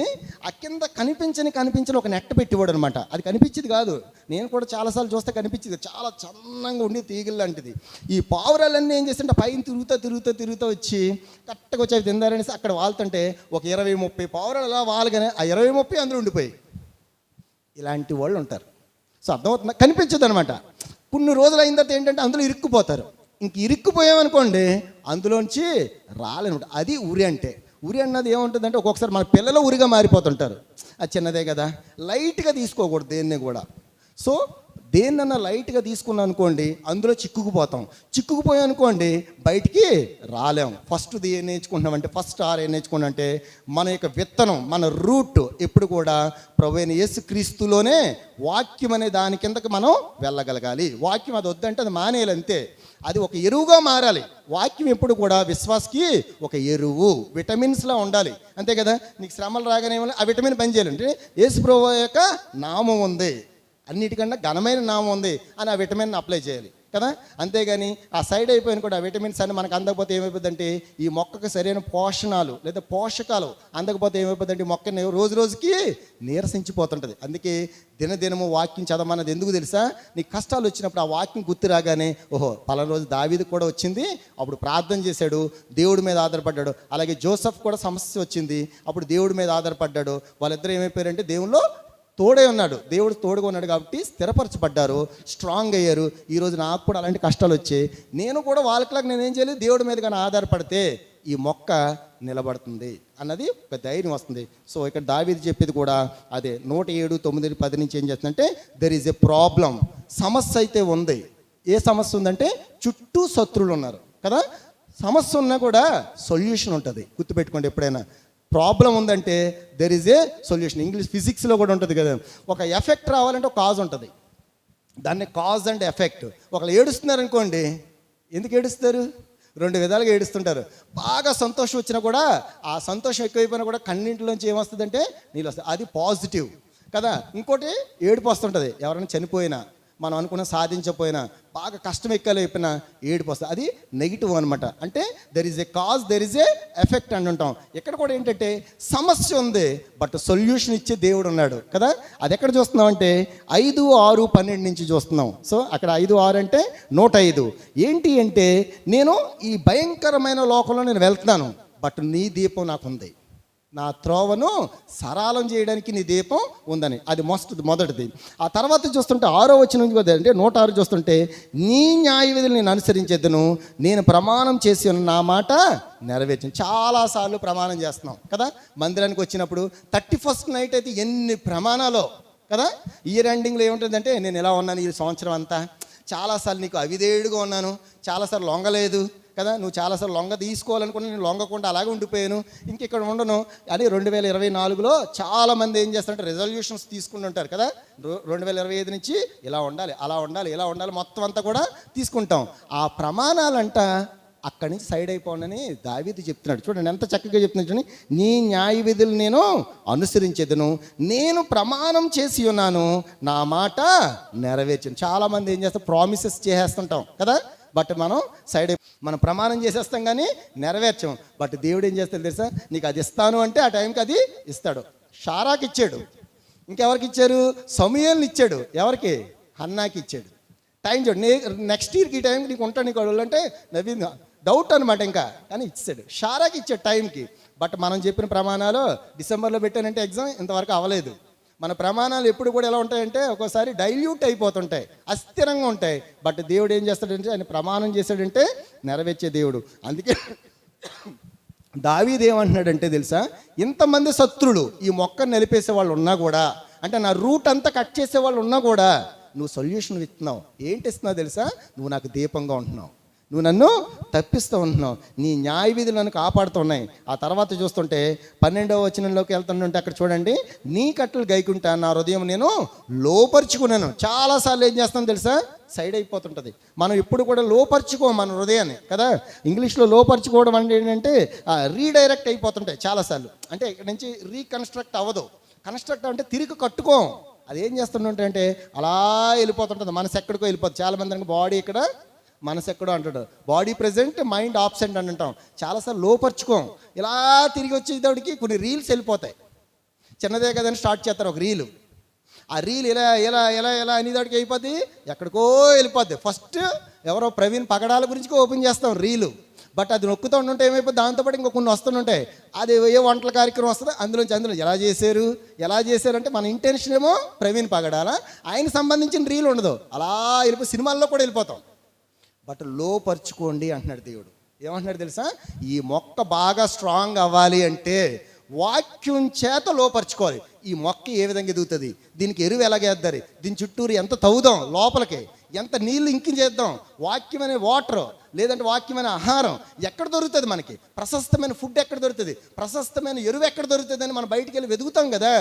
ఆ కింద కనిపించని ఒక నెట్ పెట్టేవాడు అనమాట. అది కనిపించేది కాదు, నేను కూడా చాలాసార్లు చూస్తే కనిపించేది, చాలా చన్నంగా ఉండి తీగలు లాంటిది. ఈ పావురాలన్నీ ఏం చేస్తుంటే పైన తిరుగుతూ వచ్చి కరెక్ట్గా వచ్చి అవి తిందారనేసి అక్కడ వాళ్తుంటే ఒక 20-30 పావురాలు అలా వాలగానే ఆ 20-30 అందులో ఉండిపోయి. ఇలాంటి వాళ్ళు ఉంటారు. సో అర్థమవుతుందా, కనిపించదు అనమాట. కొన్ని రోజులు అయిన తర్వాత ఏంటంటే అందులో ఇరుక్కుపోతారు. ఇంక ఇరుక్కుపోయామనుకోండి అందులోంచి రాలేనమాట. అది ఉరి అంటే. ఉరి అన్నది ఏముంటుందంటే ఒక్కొక్కసారి మన పిల్లలు ఉరిగా మారిపోతుంటారు. అది చిన్నదే కదా, లైట్గా తీసుకోకూడదు దేన్ని కూడా. సో దేన్నన్నా లైట్గా తీసుకున్నాం అనుకోండి అందులో చిక్కుకుపోయాం అనుకోండి బయటికి రాలేం. ఫస్ట్ ఏం నేర్చుకుంటున్నామంటే, ఫస్ట్ ఏం నేర్చుకున్నామంటే, మన యొక్క విత్తనం, మన రూట్ ఎప్పుడు కూడా ప్రభువైన యేసుక్రీస్తులోనే వాక్యం అనే దాని కిందకి మనం వెళ్ళగలగాలి. వాక్యం అది వద్దంటే అది మానేయాలి అంతే. అది ఒక ఎరువుగా మారాలి. వాక్యం ఎప్పుడు కూడా విశ్వాసకి ఒక ఎరువు, విటమిన్స్లా ఉండాలి అంతే కదా. నీకు శ్రమలు రాగానే ఆ విటమిన్ పనిచేయాలంటే యేసు ప్రభువు యొక్క నామం ఉంది, అన్నిటికన్నా ఘనమైన నామం ఉంది అని ఆ విటమిన్ అప్లై చేయాలి కదా. అంతేగాని ఆ సైడ్ అయిపోయిన కూడా ఆ విటమిన్స్ అన్ని మనకు అందకపోతే ఏమైపోతుందంటే, ఈ మొక్కకు సరైన పోషణాలు లేదా పోషకాలు అందకపోతే ఏమైపోతుందంటే మొక్కని రోజు రోజుకి నీరసించిపోతుంటుంది. అందుకే దినదినము వాక్యం చదవమన్నది ఎందుకు తెలుసా, నీకు కష్టాలు వచ్చినప్పుడు ఆ వాక్యం గుర్తు రాగానే, ఓహో పలానా రోజు దావీదు కూడా వచ్చింది, అప్పుడు ప్రార్థన చేశాడు, దేవుడి మీద ఆధారపడ్డాడు. అలాగే జోసెఫ్ కూడా సమస్య వచ్చింది, అప్పుడు దేవుడి మీద ఆధారపడ్డాడు. వాళ్ళిద్దరూ ఏమైపోయారంటే దేవుల్లో తోడే ఉన్నాడు, దేవుడు తోడుగా ఉన్నాడు కాబట్టి స్థిరపరచబడ్డారు, స్ట్రాంగ్ అయ్యారు. ఈరోజు నాకు కూడా అలాంటి కష్టాలు వచ్చాయి, నేను కూడా వాళ్ళకిలాగా నేనేం చేయాలి, దేవుడి మీద కానీ ఆధారపడితే ఈ మొక్క నిలబడుతుంది అన్నది ఒక ధైర్యం వస్తుంది. సో ఇక్కడ దావీదు చెప్పేది కూడా అదే. 107, 9, 10 నుంచి ఏం చేస్తుందంటే, దెర్ ఈజ్ ఎ ప్రాబ్లం, సమస్య అయితే ఉంది. ఏ సమస్య ఉందంటే చుట్టూ శత్రువులు ఉన్నారు కదా. సమస్య ఉన్నా కూడా సొల్యూషన్ ఉంటుంది, గుర్తుపెట్టుకోండి. ఎప్పుడైనా ప్రాబ్లం ఉందంటే there is a solution. English ఫిజిక్స్లో కూడా ఉంటుంది కదా, ఒక ఎఫెక్ట్ రావాలంటే ఒక కాజ్ ఉంటుంది, దాన్ని కాజ్ అండ్ ఎఫెక్ట్. ఒకళ్ళు ఏడుస్తున్నారనుకోండి, ఎందుకు ఏడుస్తారు, 2 విధాలుగా ఏడుస్తుంటారు. బాగా సంతోషం వచ్చినా కూడా, ఆ సంతోషం ఎక్కువైపోయినా కూడా కన్నింటిలోంచి ఏమొస్తుందంటే నీళ్ళు వస్తాయి, అది పాజిటివ్ కదా. ఇంకోటి ఏడుపు వస్తుంటుంది, ఎవరైనా చనిపోయినా, మనం అనుకున్న సాధించకపోయినా, బాగా కష్టం ఎక్కలేకపోయినా ఏడుపు వస్తుంది, అది నెగిటివ్ అనమాట. అంటే there is A cause, there is A effect అని ఉంటాం. ఇక్కడ కూడా ఏంటంటే సమస్య ఉంది బట్ సొల్యూషన్ ఇచ్చే దేవుడు ఉన్నాడు కదా. అది ఎక్కడ చూస్తున్నాం అంటే 5, 6, 12 నుంచి చూస్తున్నాం. సో అక్కడ 5, 6 అంటే 105 ఏంటి అంటే, నేను ఈ భయంకరమైన లోకంలో నేను వెళ్తున్నాను బట్ నీ దీపం నాకుంది, నా త్రోవను సరళం చేయడానికి నీ దీపం ఉందని. అది మొదటిది. ఆ తర్వాత చూస్తుంటే 6వ వచనం నుంచి అంటే 106 చూస్తుంటే, నీ న్యాయ విధులు నేను అనుసరించేద్దును, నేను ప్రమాణం చేసి ఉన్న నా మాట నెరవేర్చను. చాలాసార్లు ప్రమాణం చేస్తున్నాం కదా. మందిరానికి వచ్చినప్పుడు 31st నైట్ అయితే ఎన్ని ప్రమాణాలో కదా. ఇయర్ ఎండింగ్లో ఏముంటుందంటే, నేను ఎలా ఉన్నాను ఈ సంవత్సరం అంతా, చాలాసార్లు నీకు అవిధేయుడుగా ఉన్నాను, చాలాసార్లు లొంగలేదు కదా, నువ్వు చాలాసార్లు లొంగ తీసుకోవాలనుకున్నా నేను లొంగకుండా అలాగే ఉండిపోయాను, ఇంకెక్కడ ఉండను అని 2024లో చాలామంది ఏం చేస్తారంటే రెజల్యూషన్స్ తీసుకుంటుంటారు కదా. 2025 నుంచి ఇలా ఉండాలి, అలా ఉండాలి, ఇలా ఉండాలి, మొత్తం అంతా కూడా తీసుకుంటాం. ఆ ప్రమాణాలంట అక్కడి నుంచి సైడ్ అయిపోండి దావీదు చెప్తున్నాడు. చూడండి ఎంత చక్కగా చెప్తున్నాడు చూడండి. నీ న్యాయ విధులు నేను అనుసరించేదను, నేను ప్రమాణం చేసి ఉన్నాను, నా మాట నెరవేర్చాను. చాలామంది ఏం చేస్తారు, ప్రామిసెస్ చేసేస్తుంటాం కదా, బట్ మనం సైడ్ మనం ప్రమాణం చేసేస్తాం కానీ నెరవేర్చాం. బట్ దేవుడు ఏం చేస్తాడు తెలుసా, నీకు అది ఇస్తాను అంటే ఆ టైంకి అది ఇస్తాడు. షారాకి ఇచ్చాడు, ఇంకెవరికి ఇచ్చారు, సమూయేలుని ఇచ్చాడు, ఎవరికి, హన్నాకి ఇచ్చాడు. టైం చూడు, నెక్స్ట్ ఇయర్కి ఈ టైంకి నీకు ఉంటాను నీకు అడుగులు అంటే నవీన్ డౌట్ అనమాట ఇంకా, కానీ ఇచ్చాడు. షారాకి ఇచ్చాడు టైంకి. బట్ మనం చెప్పిన ప్రమాణాలు డిసెంబర్లో పెట్టానంటే ఎగ్జామ్ ఇంతవరకు అవ్వలేదు. మన ప్రమాణాలు ఎప్పుడు కూడా ఎలా ఉంటాయంటే ఒక్కోసారి డైల్యూట్ అయిపోతుంటాయి, అస్థిరంగా ఉంటాయి. బట్ దేవుడు ఏం చేస్తాడంటే ఆయన ప్రమాణం చేశాడంటే నెరవేర్చే దేవుడు. అందుకే దావీదు ఏమంటున్నాడంటే తెలుసా, ఇంతమంది శత్రులు ఈ మొక్కను నిలిపేసే వాళ్ళు ఉన్నా కూడా, అంటే నా రూట్ అంతా కట్ చేసే వాళ్ళు ఉన్నా కూడా నువ్వు సొల్యూషన్ ఇస్తున్నావు. ఏంటి ఇస్తున్నావు తెలుసా, నువ్వు నాకు దీపంగా ఉంటున్నావు, నువ్వు నన్ను తప్పిస్తూ ఉంటున్నావు, నీ న్యాయ విధులు నన్ను కాపాడుతున్నాయి. ఆ తర్వాత చూస్తుంటే 12వ వచనంలోకి వెళ్తుంటే అక్కడ చూడండి, నీ కట్టలు గైకుంటా నా హృదయం నేను లోపరుచుకున్నాను. చాలాసార్లు ఏం చేస్తాను తెలుసా, సైడ్ అయిపోతుంటుంది. మనం ఎప్పుడు కూడా లోపరుచుకోం మన హృదయాన్ని కదా. ఇంగ్లీష్లో లోపరుచుకోవడం అంటే ఏంటంటే రీడైరెక్ట్ అయిపోతుంటాయి చాలాసార్లు. అంటే ఇక్కడ నుంచి రీకన్స్ట్రక్ట్ అవ్వదు. కన్స్ట్రక్ట్ అంటే తిరిగి కట్టుకోం. అది ఏం చేస్తుంటే అంటే అలా వెళ్ళిపోతుంటుంది, మనసు ఎక్కడికో వెళ్ళిపోతుంది. చాలామంది అనుకో బాడీ ఇక్కడ మనసు ఎక్కడో అంటాడు, బాడీ ప్రెజెంట్ మైండ్ ఆబ్సెంట్ అని అంటాం. చాలాసార్లు లోపరుచుకోం. ఇలా తిరిగి వచ్చేటప్పటికి కొన్ని రీల్స్ వెళ్ళిపోతాయి. చిన్నదే కదని స్టార్ట్ చేస్తారు ఒక రీలు, ఆ రీల్ ఇలా ఇలా ఇలా ఇలా అనేదాడికి అయిపోద్ది, ఎక్కడికో వెళ్ళిపోద్ది. ఫస్ట్ ఎవరో ప్రవీణ్ పగడాల గురించి ఓపెన్ చేస్తాం రీలు, బట్ అది నొక్కుతూ ఉంటే ఏమైపోతుంది, దాంతోపాటు ఇంకో కొన్ని వస్తుంటాయి. అది ఏ వంటల కార్యక్రమం వస్తుంది, అందులో ఎలా చేశారంటే మన ఇంటెన్షన్ ఏమో ప్రవీణ్ పగడాల, ఆయనకి సంబంధించిన రీల్ ఉండదు, అలా వెళ్ళిపోయి సినిమాల్లో కూడా వెళ్ళిపోతాం. బట్ లోపరుచుకోండి అంటున్నాడు దేవుడు. ఏమంటున్నాడు తెలుసా, ఈ మొక్క బాగా స్ట్రాంగ్ అవ్వాలి అంటే వాక్యం చేత లోపరుచుకోవాలి. ఈ మొక్క ఏ విధంగా ఎదుగుతుంది, దీనికి ఎరువు ఎలాగేద్దారు, దీని చుట్టూరు ఎంత తవ్వుదాం, లోపలికి ఎంత నీళ్ళు ఇంకించేద్దాం, వాక్యమైన వాటర్ లేదంటే వాక్యమైన ఆహారం ఎక్కడ దొరుకుతుంది, మనకి ప్రశస్తమైన ఫుడ్ ఎక్కడ దొరుకుతుంది, ప్రశస్తమైన ఎరువు ఎక్కడ దొరుకుతుంది అని మనం బయటికి వెళ్ళి వెతుకుతాం కదా.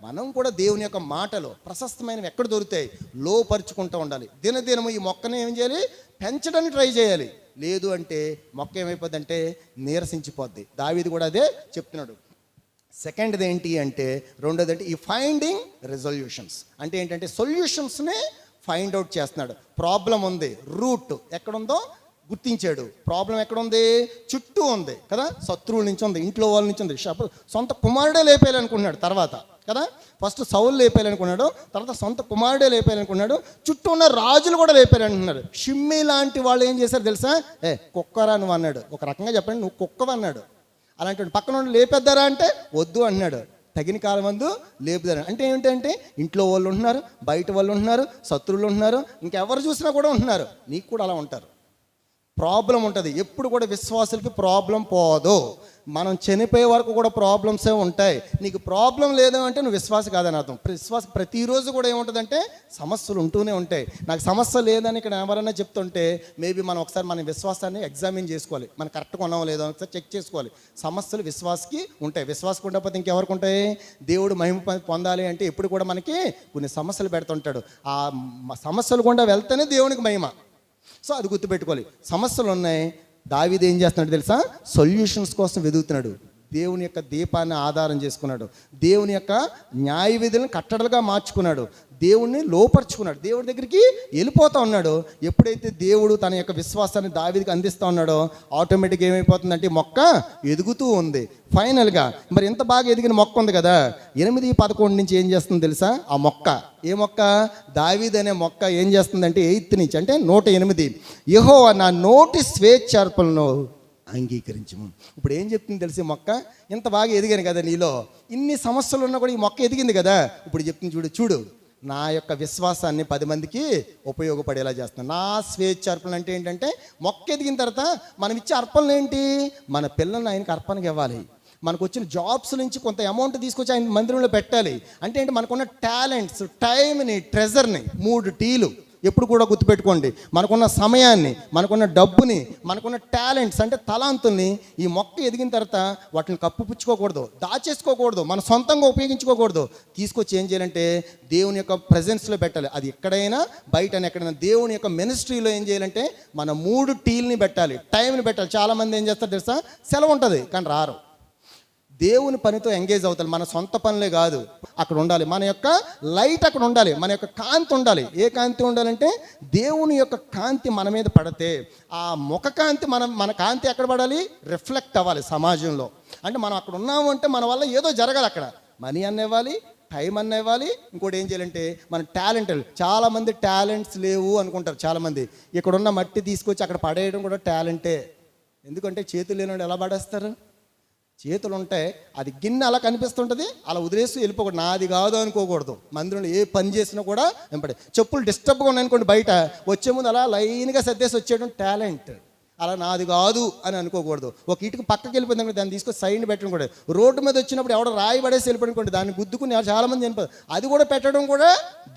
మనం కూడా దేవుని యొక్క మాటలో ప్రశస్తమైనవి ఎక్కడ దొరుకుతాయి లోపరుచుకుంటూ ఉండాలి. దినదినము ఈ మొక్కను ఏం చేయాలి, పెంచడానికి ట్రై చేయాలి. లేదు అంటే మొక్క ఏమైపోద్ది అంటే నీరసించిపోద్ది. దావీదు కూడా అదే చెప్తున్నాడు. సెకండ్ది ఏంటి అంటే, రెండోది అంటే ఈ ఫైండింగ్ రెజల్యూషన్స్ అంటే ఏంటంటే సొల్యూషన్స్ని ఫైండ్ అవుట్ చేస్తున్నాడు. ప్రాబ్లం ఉంది, రూట్ ఎక్కడుందో గుర్తించాడు. ప్రాబ్లం ఎక్కడుంది, చుట్టూ ఉంది కదా, శత్రువుల నుంచి ఉంది, ఇంట్లో వాళ్ళ నుంచి ఉంది, సొంత కుమారుడే లేపేయాలనుకున్నాడు తర్వాత కదా. ఫస్ట్ సౌలు లేపేయాలనుకున్నాడు, తర్వాత సొంత కుమారుడే లేపేయాలనుకున్నాడు, చుట్టూ ఉన్న రాజులు కూడా లేపేయాలనుకున్నాడు. షిమ్మి లాంటి వాళ్ళు ఏం చేశారు తెలుసా, కుక్కరా నువ్వు అన్నాడు. ఒక రకంగా చెప్పండి, నువ్వు కుక్కవన్నాడు. అలాంటి పక్కన లేపేద్దారా అంటే వద్దు అన్నాడు. తగిన కాలం మందు లేపుదారు అంటే ఏమిటంటే ఇంట్లో వాళ్ళు ఉంటున్నారు, బయట వాళ్ళు ఉంటున్నారు, శత్రువులు ఉంటున్నారు, ఇంకెవరు చూసినా కూడా ఉంటున్నారు, నీకు కూడా అలా ఉంటారు. ప్రాబ్లం ఉంటుంది. ఎప్పుడు కూడా విశ్వాసులకి ప్రాబ్లం పోదు. మనం చనిపోయే వరకు కూడా ప్రాబ్లమ్సే ఉంటాయి. నీకు ప్రాబ్లం లేదు అంటే నువ్వు విశ్వాస కాదని అర్థం. విశ్వాస ప్రతిరోజు కూడా ఏముంటుందంటే సమస్యలు ఉంటూనే ఉంటాయి. నాకు సమస్య లేదని ఇక్కడ ఎవరైనా చెప్తుంటే మేబీ మనం ఒకసారి మన విశ్వాసాన్ని ఎగ్జామిన్ చేసుకోవాలి, మనం కరెక్ట్గా ఉన్నామో లేదో ఒకసారి చెక్ చేసుకోవాలి. సమస్యలు విశ్వాసకి ఉంటాయి. విశ్వాసకు ఉండకపోతే ఇంకెవరికి ఉంటాయి? దేవుడు మహిమ పొందాలి అంటే ఎప్పుడు కూడా మనకి కొన్ని సమస్యలు పెడుతుంటాడు. ఆ సమస్యలు గుండా వెళ్తేనే దేవునికి మహిమ. సో అది గుర్తుపెట్టుకోవాలి. సమస్యలు ఉన్నాయి. దావీదు ఏం చేస్తున్నాడు తెలుసా, సొల్యూషన్స్ కోసం వెతుకుతున్నాడు. దేవుని యొక్క దీపాన్ని ఆధారం చేసుకున్నాడు, దేవుని యొక్క న్యాయ విధులను కట్టడలుగా మార్చుకున్నాడు, దేవుణ్ణి లోపరుచుకున్నాడు, దేవుడి దగ్గరికి వెళ్ళిపోతూ ఉన్నాడు. ఎప్పుడైతే దేవుడు తన యొక్క విశ్వాసాన్ని దావీదుకి అందిస్తూ ఉన్నాడో ఆటోమేటిక్గా ఏమైపోతుందంటే మొక్క ఎదుగుతూ ఉంది. ఫైనల్గా మరి ఎంత బాగా ఎదిగిన మొక్క ఉంది కదా, 8:11 నుంచి ఏం చేస్తుంది తెలుసా, ఆ మొక్క ఏ మొక్క, దావీదు అనే మొక్క ఏం చేస్తుందంటే 8 నుంచి అంటే 108, యెహోవా నా నోటి స్వేచ్ఛార్పణను అంగీకరించము. ఇప్పుడు ఏం చెప్తుంది తెలిసి మొక్క, ఇంత బాగా ఎదిగాను కదా, నీలో ఇన్ని సమస్యలు ఉన్నా కూడా ఈ మొక్క ఎదిగింది కదా. ఇప్పుడు చెప్తుంది చూడు నా యొక్క విశ్వాసాన్ని 10 మందికి ఉపయోగపడేలా చేస్తున్నాను. నా స్వేచ్ఛార్పణ అంటే ఏంటంటే మొక్క ఎదిగిన తర్వాత మనం ఇచ్చే అర్పణలు ఏంటి, మన పిల్లల్ని ఆయనకి అర్పణకి ఇవ్వాలి. మనకు వచ్చిన జాబ్స్ నుంచి కొంత అమౌంట్ తీసుకొచ్చి ఆయన మందిరంలో పెట్టాలి. అంటే ఏంటి, మనకున్న టాలెంట్స్, టైంని, ట్రెజర్ని, 3 టీలు ఎప్పుడు కూడా గుర్తుపెట్టుకోండి, మనకున్న సమయాన్ని, మనకున్న డబ్బుని, మనకున్న టాలెంట్స్ అంటే తలాంతుల్ని ఈ మొక్క ఎదిగిన తర్వాత వాటిని కప్పుపుచ్చుకోకూడదు, దాచేసుకోకూడదు, మన సొంతంగా ఉపయోగించుకోకూడదు. తీసుకొచ్చి ఏం చేయాలంటే దేవుని యొక్క ప్రజెన్స్లో పెట్టాలి. అది ఎక్కడైనా బయట ఎక్కడైనా దేవుని యొక్క మినిస్ట్రీలో ఏం చేయాలంటే మన 3 టీల్ని పెట్టాలి, టైంని పెట్టాలి. చాలామంది ఏం చేస్తారు తెలుసా, సెలవు ఉంటుంది కానీ రారు. దేవుని పనితో ఎంగేజ్ అవుతారు. మన సొంత పనులే కాదు, అక్కడ ఉండాలి. మన యొక్క లైట్ అక్కడ ఉండాలి, మన యొక్క కాంతి ఉండాలి. ఏ కాంతి ఉండాలంటే దేవుని యొక్క కాంతి మన మీద పడితే ఆ ముఖ కాంతి మన కాంతి ఎక్కడ పడాలి, రిఫ్లెక్ట్ అవ్వాలి సమాజంలో. అంటే మనం అక్కడ ఉన్నాము అంటే మన వల్ల ఏదో జరగాలి. అక్కడ మనీ అన్న ఇవ్వాలి, టైం అన్న ఇవ్వాలి. ఇంకోటి ఏం చేయాలంటే మన టాలెంట్, చాలామంది టాలెంట్స్ లేవు అనుకుంటారు. చాలామంది ఇక్కడ ఉన్న మట్టి తీసుకొచ్చి అక్కడ పడేయడం కూడా టాలెంటే. ఎందుకంటే చేతులు లేనివాడు ఎలా పడేస్తారు? చేతులు ఉంటే అది గిన్నె అలా కనిపిస్తుంటుంది, అలా వదిలేసి వెళ్ళిపోకూడదు. నాది కాదు అనుకోకూడదు. మందిరంలో ఏ పని చేసినా కూడా వెంపడే చెప్పులు డిస్టర్బ్గా ఉన్నాయనుకోండి, బయట వచ్చే ముందు అలా లైన్గా సర్దేసి వచ్చేయడం టాలెంట్. అలా నాది కాదు అని అనుకోకూడదు. ఒక ఇటుక పక్కకి వెళ్ళిపోయింది అనుకోండి, దాన్ని తీసుకొని సైడ్ పెట్టడం కూడా. రోడ్డు మీద వచ్చినప్పుడు ఎవడో రాయి పడేసి వెళ్ళిపోయి దాన్ని గుద్దుకుని చాలామంది చనిపోతారు. అది కూడా పెట్టడం కూడా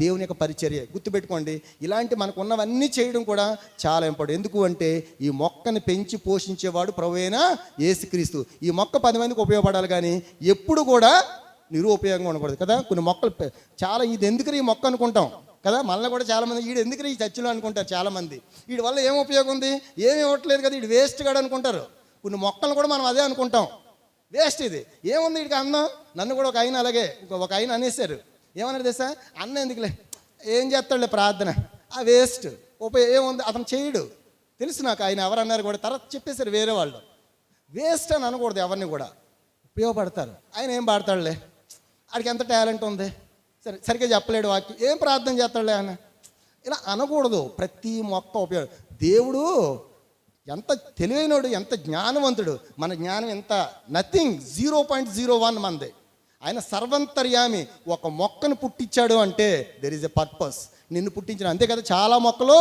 దేవుని యొక్క పరిచర్య. గుర్తుపెట్టుకోండి, ఇలాంటి మనకు ఉన్నవన్నీ చేయడం కూడా చాలా ఇంపార్టెంట్. ఎందుకు అంటే ఈ మొక్కని పెంచి పోషించేవాడు ప్రభువైన యేసుక్రీస్తు. ఈ మొక్క 10 మందికి ఉపయోగపడాలి కానీ ఎప్పుడు కూడా నిరుపయోగంగా ఉండకూడదు కదా. కొన్ని మొక్కలు చాలా ఇది ఎందుకు ఈ మొక్క అనుకుంటాం కదా, మళ్ళీ కూడా చాలామంది వీడు ఎందుకు ఈ చర్చిలో అనుకుంటారు. చాలామంది వీడి వల్ల ఏం ఉపయోగం ఉంది, ఏమి ఇవ్వట్లేదు కదా, వీడు వేస్ట్ కాడు అనుకుంటారు. కొన్ని మొక్కలు కూడా మనం అదే అనుకుంటాం, వేస్ట్ ఇది ఏముంది వీడికి అందం. నన్ను కూడా ఒక ఆయన అలాగే ఒక ఆయన అనేసారు. ఏమన్నారు తెలుసా, అన్న ఎందుకులే, ఏం చేస్తాడులే ప్రార్థన, ఆ వేస్ట్ ఏముంది అతను చేయడు. తెలుసు నాకు ఆయన ఎవరన్నారు కూడా, తర్వాత చెప్పేశారు వేరే వాళ్ళు. వేస్ట్ అని అనకూడదు, ఎవరిని కూడా ఉపయోగపడతారు. ఆయన ఏం పాడతాడులే, ఆడికి ఎంత టాలెంట్ ఉంది, సరే సరిగ్గా చెప్పలేడు వాక్యం, ఏం ప్రార్థన చేస్తాడులే అన్న, ఇలా అనకూడదు. ప్రతి మొక్క ఉపయోగం. దేవుడు ఎంత తెలివైనడు, ఎంత జ్ఞానవంతుడు. మన జ్ఞానం ఎంత నథింగ్, 0.01 మంది. ఆయన సర్వంతర్యామి. ఒక మొక్కను పుట్టించాడు అంటే దెర్ ఈజ్ ఎ పర్పస్. నిన్ను పుట్టించిన అంతే కదా. చాలా మొక్కలు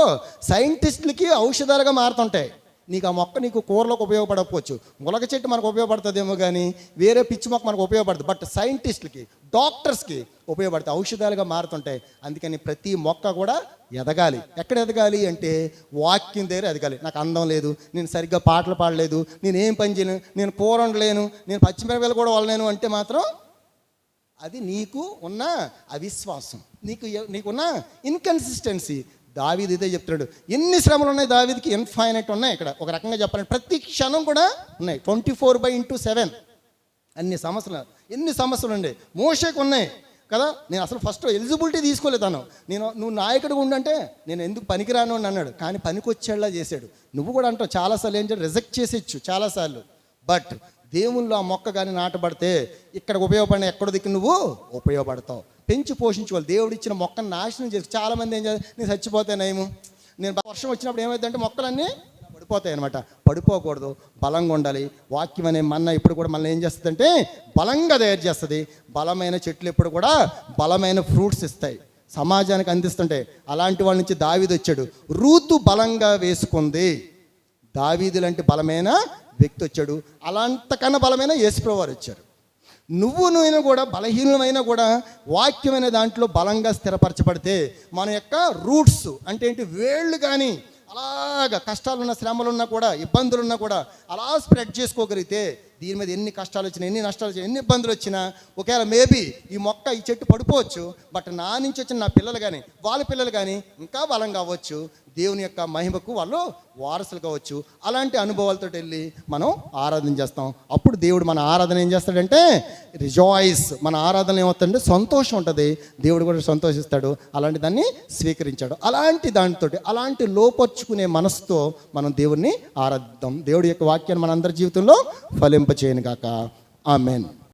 సైంటిస్టులకి ఔషధాలుగా మారుతుంటాయి. నీకు ఆ మొక్క నీకు కూరలోకి ఉపయోగపడకపోవచ్చు, ములగ చెట్టు మనకు ఉపయోగపడుతుందేమో కానీ వేరే పిచ్చి మొక్క మనకు ఉపయోగపడుతుంది. బట్ సైంటిస్టులకి, డాక్టర్స్కి ఉపయోగపడుతుంది, ఔషధాలుగా మారుతుంటాయి. అందుకని ప్రతి మొక్క కూడా ఎదగాలి. ఎక్కడ ఎదగాలి అంటే వాక్యం దగ్గర ఎదగాలి. నాకు అందం లేదు, నేను సరిగ్గా పాటలు పాడలేదు, నేను ఏం పని చేయలేను, నేను కూర వండలేను, నేను పచ్చిమిరపకాయలు కూడా వదలేను అంటే మాత్రం అది నీకు ఉన్న అవిశ్వాసం, నీకున్న ఇన్కన్సిస్టెన్సీ. దావీదు ఇదే చెప్తున్నాడు. ఎన్ని శ్రమలు ఉన్నాయి దావీదుకి, ఇన్ఫైనైట్ ఉన్నాయి. ఇక్కడ ఒక రకంగా చెప్పాలంటే ప్రతి క్షణం కూడా ఉన్నాయి. 24/7 అన్ని సమస్యలు, ఎన్ని సమస్యలు ఉన్నాయి. మోషేకు ఉన్నాయి కదా. నేను అసలు ఫస్ట్ ఎలిజిబిలిటీ తీసుకోలేదాను. నువ్వు నాయకుడిగా ఉండంటే నేను ఎందుకు పనికిరాను అని అన్నాడు, కానీ పనికొచ్చేలా చేశాడు. నువ్వు కూడా అంటావు చాలాసార్లు ఏంటంటే రిజెక్ట్ చేసేచ్చు చాలాసార్లు. బట్ దేవుళ్ళు ఆ మొక్క కానీ నాటబడితే ఇక్కడ ఉపయోగపడిన ఎక్కడ దిక్కు నువ్వు ఉపయోగపడతావు. పెంచి పోషించుకోవాలి. దేవుడు ఇచ్చిన మొక్కను నాశనం చేసి చాలామంది ఏం చేయాలి, నేను చచ్చిపోతానేమో, నేను వర్షం వచ్చినప్పుడు ఏమైందంటే మొక్కలన్నీ పడిపోతాయి అనమాట. పడిపోకూడదు, బలంగా ఉండాలి. వాక్యం అనే మన్న ఇప్పుడు కూడా మనల్ని ఏం చేస్తుందంటే బలంగా తయారు చేస్తుంది. బలమైన చెట్లు ఎప్పుడు కూడా బలమైన ఫ్రూట్స్ ఇస్తాయి, సమాజానికి అందిస్తుంటాయి. అలాంటి వాళ్ళ నుంచి దావీదు వచ్చాడు. రూతు బలంగా వేసుకుంది. దావీదు లాంటి బలమైన వ్యక్తి వచ్చాడు. అలాంతకన్నా బలమైన యేసుప్రభువు వారు వచ్చారు. నువ్వు కూడా బలహీనమైనా కూడా వాక్యమైన దాంట్లో బలంగా స్థిరపరచబడితే మన యొక్క రూట్స్ అంటే ఏంటి, వేళ్ళు కానీ అలాగా కష్టాలున్న, శ్రమలున్నా కూడా, ఇబ్బందులున్నా కూడా అలా స్ప్రెడ్ చేసుకోగలిగితే దీని మీద ఎన్ని కష్టాలు వచ్చినా, ఎన్ని నష్టాలు వచ్చినా, ఎన్ని ఇబ్బందులు వచ్చినా, ఒకవేళ మేబీ ఈ మొక్క, ఈ చెట్టు పడిపోవచ్చు, బట్ నా నుంచి వచ్చిన నా పిల్లలు కానీ వాళ్ళ పిల్లలు కానీ ఇంకా బలంగా అవ్వచ్చు. దేవుని యొక్క మహిమకు వాళ్ళు వారసులు కావచ్చు. అలాంటి అనుభవాలతో వెళ్ళి మనం ఆరాధన చేస్తాం. అప్పుడు దేవుడు మన ఆరాధన ఏం చేస్తాడంటే రిజాయిస్. మన ఆరాధన ఏమవుతుందంటే సంతోషం ఉంటుంది. దేవుడు కూడా సంతోషిస్తాడు. అలాంటి దాన్ని స్వీకరించాడు. అలాంటి దానితో, అలాంటి లోపర్చుకునే మనసుతో మనం దేవుణ్ణి ఆరాధిద్దాం. దేవుడి యొక్క వాక్యాన్ని మనందరి జీవితంలో ఫలింపచేయను గాక. ఆమేన్.